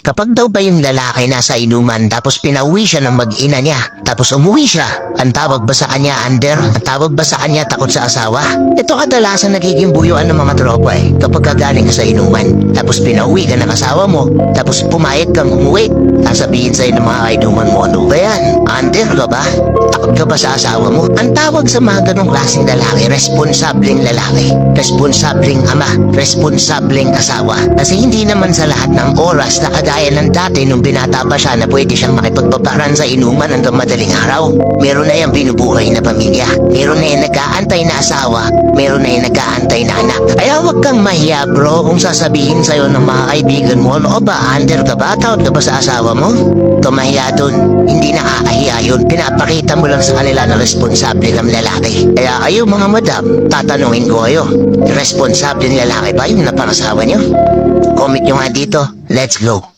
Kapag daw ba yung lalaki nasa inuman tapos pinauwi siya ng mag-ina niya, tapos umuwi siya, ang tawag ba sa kanya under? Ang tawag ba sa kanya takot sa asawa? Ito kadalasan nagiging buyuan ng mga tropa kapag kagaling ka sa inuman, tapos pinauwi ka ng asawa mo, tapos pumayag kang umuwi, sasabihin sa'yo ng mga kainuman mo, ano ba yan? Under ka ba? Takot ka ba sa asawa mo? Ang tawag sa mga ganong klaseng lalaki, responsableng lalaki, responsableng ama, responsableng asawa. Kasi hindi naman sa lahat ng oras na kagaya ng dati nung binata pa siya na pwede siyang makipagbabaran sa inuman hanggang madaling araw. Meron na yung binubuhay na pamilya, meron na yung nag-aantay na asawa, meron na yung nag-aantay na anak. Kaya wag kang mahiya bro kung sasabihin sa'yo ng mga kaibigan mo, ano ba, under ka ba? Takot ka ba sa asawa mo? Tumahiya dun, hindi nakakahiya yun. Pinapakita mo lang sa kanila na responsable ng lalaki. Kaya kayo mga madam, tatanungin ko kayo, responsable ng lalaki ba yung napangasawa nyo? Comment nyo nga dito, let's go.